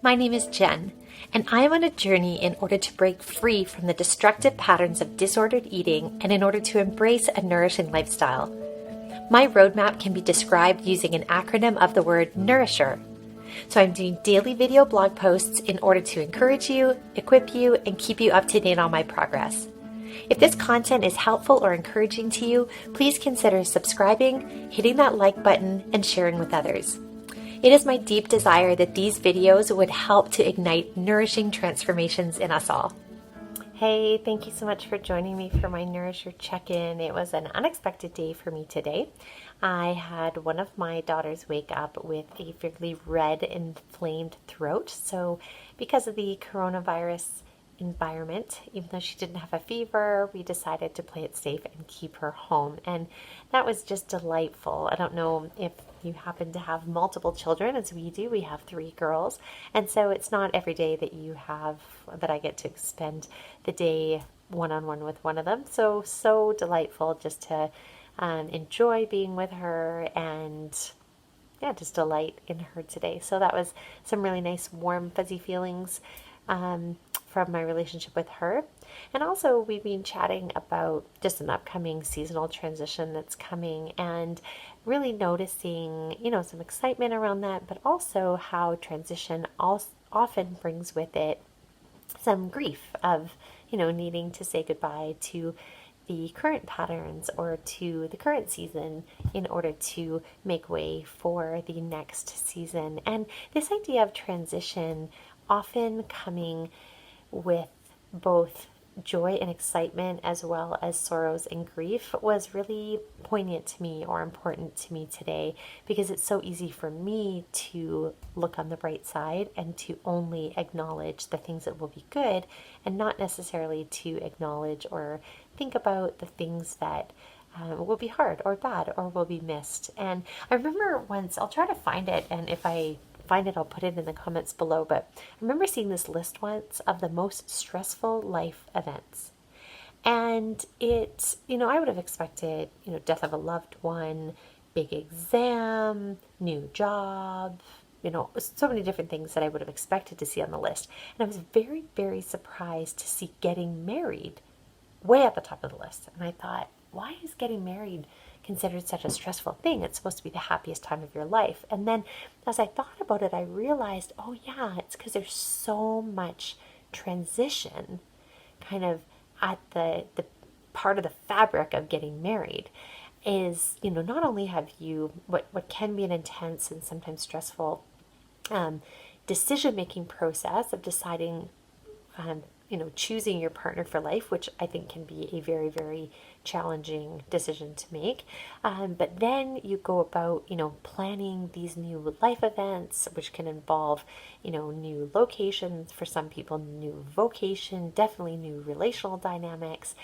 My name is Jen, and I am on a journey in order to break free from the destructive patterns of disordered eating and in order to embrace a nourishing lifestyle. My roadmap can be described using an acronym of the word Nourisher. So I'm doing daily video blog posts in order to encourage you, equip you, and keep you up to date on my progress. If this content is helpful or encouraging to you, please consider subscribing, hitting that like button, and sharing with others. It is my deep desire that these videos would help to ignite nourishing transformations in us all. Hey, thank you so much for joining me for my Nourisher Check In. It was an unexpected day for me today. I had one of my daughters wake up with a fairly red, inflamed throat. So because of the coronavirus environment, even though she didn't have a fever, we decided to play it safe and keep her home. And that was just delightful. I don't know if you happen to have multiple children, as we do. We have 3 girls. And so it's not every day that I get to spend the day one-on-one with one of them. So delightful just to enjoy being with her and just delight in her today. So that was some really nice, warm, fuzzy feelings from my relationship with her. And also we've been chatting about just an upcoming seasonal transition that's coming and really noticing, some excitement around that, but also how transition often brings with it some grief of, needing to say goodbye to the current patterns or to the current season in order to make way for the next season. And this idea of transition often coming with both joy and excitement as well as sorrows and grief was really poignant to me or important to me today, because it's so easy for me to look on the bright side and to only acknowledge the things that will be good and not necessarily to acknowledge or think about the things that will be hard or bad or will be missed. And I remember once, I'll try to find it, and if I find it, I'll put it in the comments below, but I remember seeing this list once of the most stressful life events. And it, I would have expected, death of a loved one, big exam, new job, so many different things that I would have expected to see on the list. And I was very, very surprised to see getting married way at the top of the list. And I thought, why is getting married considered such a stressful thing? It's supposed to be the happiest time of your life. And then as I thought about it, I realized, oh yeah, it's because there's so much transition kind of at the part of the fabric of getting married is, not only have you what can be an intense and sometimes stressful decision-making process of deciding choosing your partner for life, which I think can be a very, very challenging decision to make. But then you go about, planning these new life events, which can involve, new locations for some people, new vocation, definitely new relational dynamics.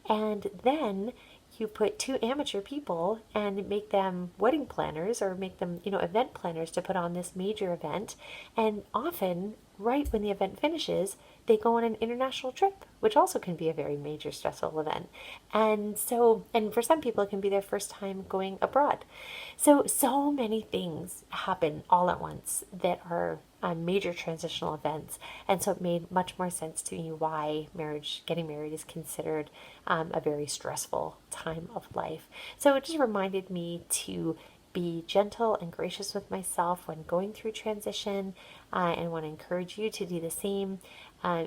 And then you put 2 amateur people and make them wedding planners or make them, event planners to put on this major event. And often, right when the event finishes, they go on an international trip, which also can be a very major stressful event. And for some people, it can be their first time going abroad. So many things happen all at once that are major transitional events. And so it made much more sense to me why getting married is considered a very stressful time of life. So it just reminded me to be gentle and gracious with myself when going through transition, and want to encourage you to do the same,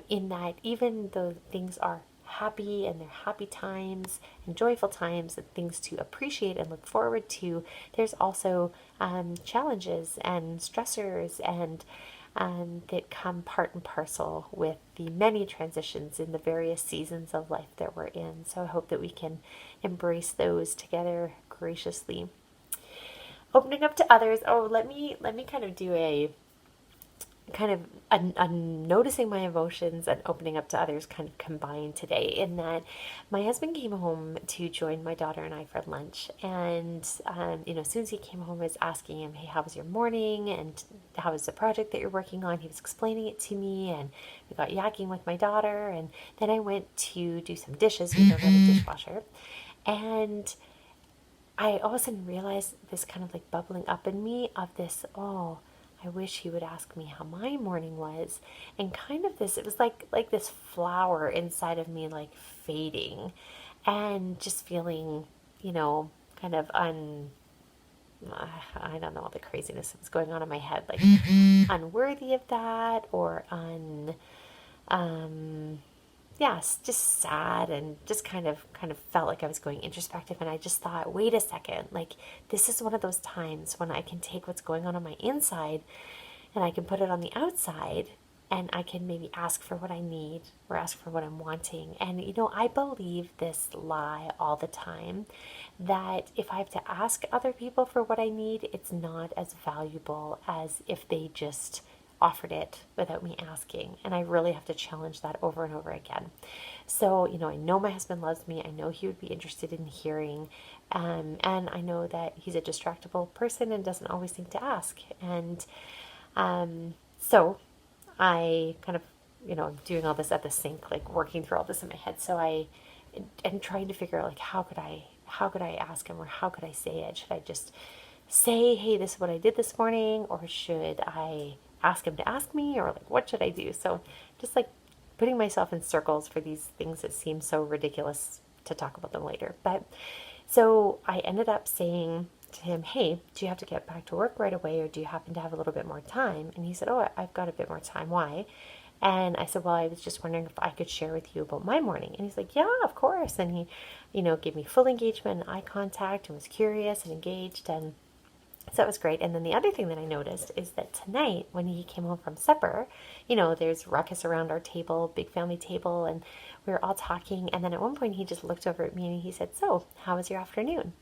in that even though things are happy and they're happy times and joyful times and things to appreciate and look forward to, there's also challenges and stressors and that come part and parcel with the many transitions in the various seasons of life that we're in. So I hope that we can embrace those together graciously. Opening up to others. Oh, let me kind of do a noticing my emotions and opening up to others kind of combined today, in that my husband came home to join my daughter and I for lunch. And, as soon as he came home, I was asking him, hey, how was your morning? And how was the project that you're working on? He was explaining it to me, and we got yakking with my daughter. And then I went to do some dishes. We don't have a dishwasher. And I all of a sudden realized this kind of like bubbling up in me of this, I wish he would ask me how my morning was. And kind of this, it was like this flower inside of me, like fading and just feeling, kind of I don't know, all the craziness that was going on in my head, like unworthy of that, or yes, just sad, and just kind of felt like I was going introspective. And I just thought, wait a second, like this is one of those times when I can take what's going on my inside and I can put it on the outside, and I can maybe ask for what I need or ask for what I'm wanting. And I believe this lie all the time, that if I have to ask other people for what I need, it's not as valuable as if they just offered it without me asking. And I really have to challenge that over and over again. So, I know my husband loves me. I know he would be interested in hearing. And I know that he's a distractible person and doesn't always think to ask. And so I kind of, doing all this at the sink, like working through all this in my head. So I am trying to figure out, like, how could I ask him, or how could I say it? Should I just say, hey, this is what I did this morning, or should I ask him to ask me, or like, what should I do? So just like putting myself in circles for these things that seem so ridiculous to talk about them later. But so I ended up saying to him, hey, do you have to get back to work right away, or do you happen to have a little bit more time? And he said, oh, I've got a bit more time. Why? And I said, well, I was just wondering if I could share with you about my morning. And he's like, yeah, of course. And he, gave me full engagement and eye contact, and was curious and engaged. And so that was great. And then the other thing that I noticed is that tonight, when he came home from supper, there's ruckus around our table, big family table, and we were all talking. And then at one point he just looked over at me and he said, so how was your afternoon?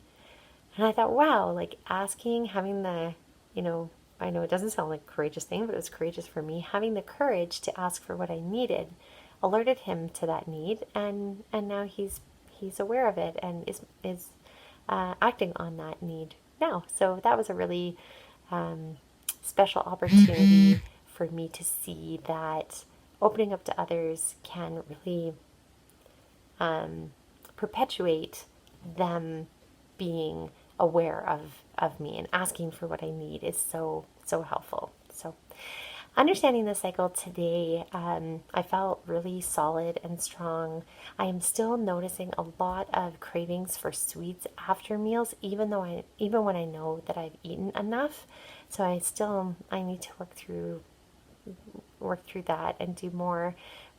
And I thought, wow, like asking, having the, I know it doesn't sound like a courageous thing, but it was courageous for me. Having the courage to ask for what I needed alerted him to that need, and now he's aware of it and is acting on that need now. So that was a really special opportunity for me to see that opening up to others can really perpetuate them being aware of me, and asking for what I need is so helpful. So understanding the cycle today, I felt really solid and strong. I am still noticing a lot of cravings for sweets after meals, even when I know that I've eaten enough. So I need to work through that and do more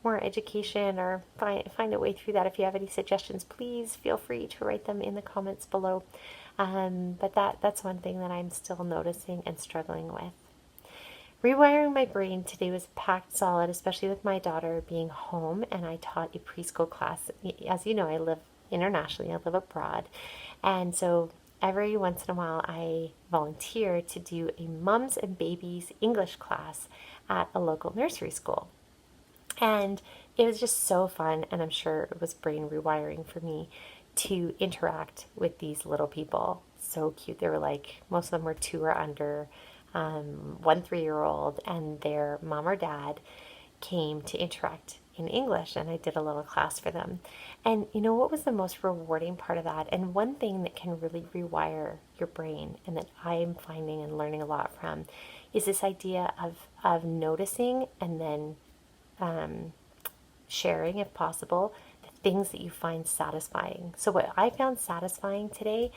education, or find a way through that. If you have any suggestions, please feel free to write them in the comments below. But that's one thing that I'm still noticing and struggling with. Rewiring my brain today was packed solid, especially with my daughter being home, and I taught a preschool class. As you know, I live internationally, I live abroad, and so every once in a while I volunteer to do a mums and babies English class at a local nursery school. And it was just so fun, and I'm sure it was brain rewiring for me to interact with these little people. So cute. They were like, most of them were 2 or under, 1 3-year-old, and their mom or dad came to interact in English, and I did a little class for them. And what was the most rewarding part of that, and one thing that can really rewire your brain, and that I'm finding and learning a lot from, is this idea of noticing and then sharing, if possible, the things that you find satisfying. So what I found satisfying today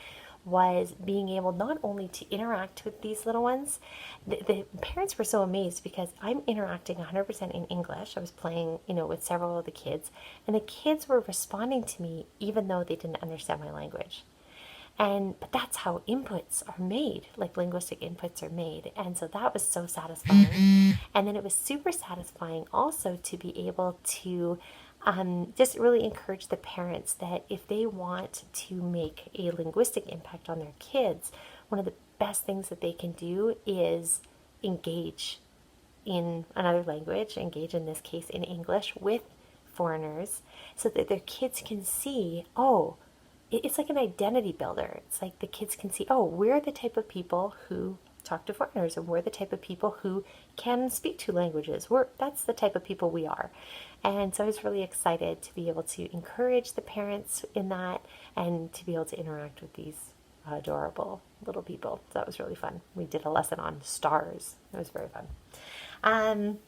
was being able not only to interact with these little ones, the parents were so amazed because I'm interacting 100% in English. I was playing, with several of the kids, and the kids were responding to me even though they didn't understand my language. But that's how inputs are made, like linguistic inputs are made. And so that was so satisfying. And then it was super satisfying also to be able to just really encourage the parents that if they want to make a linguistic impact on their kids, one of the best things that they can do is engage in another language, engage in this case in English with foreigners, so that their kids can see, oh, it's like an identity builder. It's like the kids can see, oh, we're the type of people who talk to foreigners, and we're the type of people who can speak 2 languages. That's the type of people we are. And so I was really excited to be able to encourage the parents in that, and to be able to interact with these adorable little people. So that was really fun. We did a lesson on stars. It was very fun.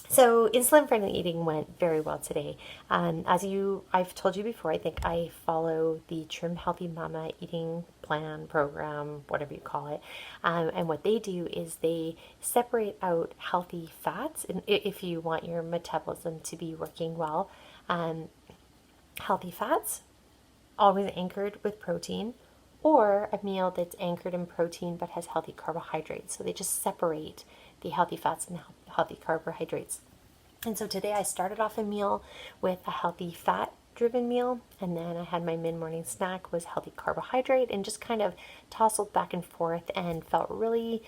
So insulin-friendly eating went very well today. I've told you before, I think I follow the Trim Healthy Mama eating plan, program, whatever you call it. And what they do is they separate out healthy fats. And if you want your metabolism to be working well, healthy fats, always anchored with protein, or a meal that's anchored in protein but has healthy carbohydrates. So they just separate the healthy fats and healthy carbohydrates. And so today I started off a meal with a healthy fat driven meal, and then I had my mid-morning snack was healthy carbohydrate, and just kind of tousled back and forth and felt really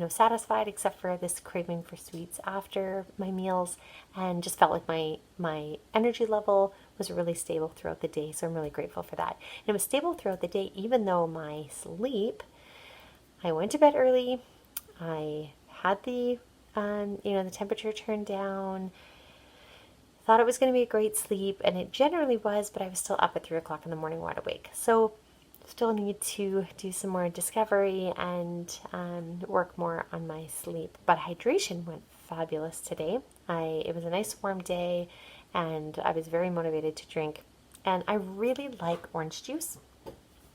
satisfied, except for this craving for sweets after my meals, and just felt like my energy level was really stable throughout the day. So I'm really grateful for that. And it was stable throughout the day, even though my sleep, I went to bed early. I had the temperature turned down. Thought it was going to be a great sleep, and it generally was, but I was still up at 3 o'clock in the morning wide awake. So still need to do some more discovery and work more on my sleep. But hydration went fabulous today. It was a nice warm day, and I was very motivated to drink. And I really like orange juice,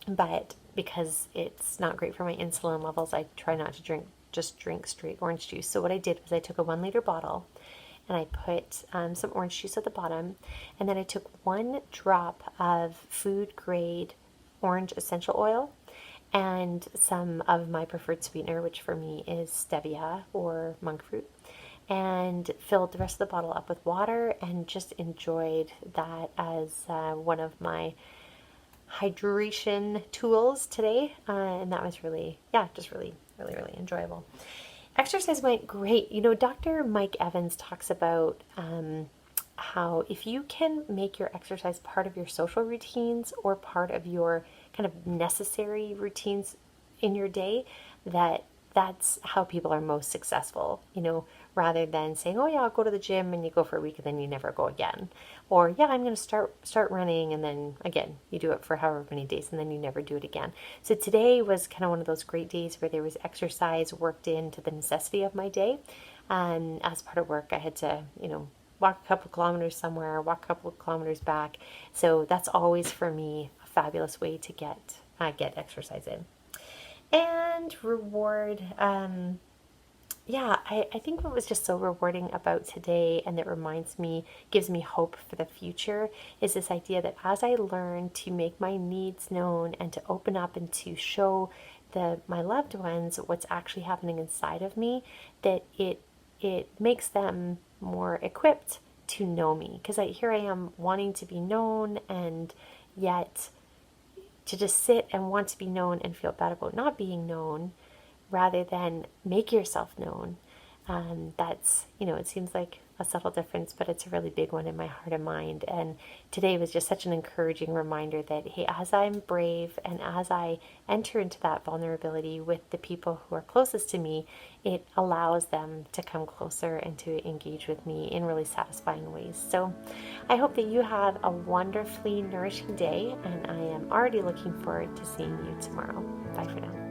but because it's not great for my insulin levels, I try not to drink straight orange juice. So what I did was I took a 1 liter bottle and I put some orange juice at the bottom, and then I took 1 drop of food grade orange essential oil and some of my preferred sweetener, which for me is stevia or monk fruit, and filled the rest of the bottle up with water and just enjoyed that as one of my hydration tools today. And that was really enjoyable. Exercise went great. Dr. Mike Evans talks about how if you can make your exercise part of your social routines or part of your kind of necessary routines in your day, that's how people are most successful, rather than saying, oh yeah, I'll go to the gym, and you go for a week and then you never go again. Or yeah, I'm going to start running, and then again, you do it for however many days and then you never do it again. So today was kind of one of those great days where there was exercise worked into the necessity of my day. And as part of work, I had to, walk a couple kilometers somewhere, walk a couple of kilometers back. So that's always for me a fabulous way to get exercise in. And reward, I think what was just so rewarding about today, and that gives me hope for the future, is this idea that as I learn to make my needs known and to open up and to show my loved ones what's actually happening inside of me, that it makes them more equipped to know me. Because here I am wanting to be known, and yet to just sit and want to be known and feel bad about not being known, rather than make yourself known. That's, it seems like a subtle difference, but it's a really big one in my heart and mind. And today was just such an encouraging reminder that, hey, as I'm brave and as I enter into that vulnerability with the people who are closest to me, it allows them to come closer and to engage with me in really satisfying ways. So I hope that you have a wonderfully nourishing day, and I am already looking forward to seeing you tomorrow. Bye for now.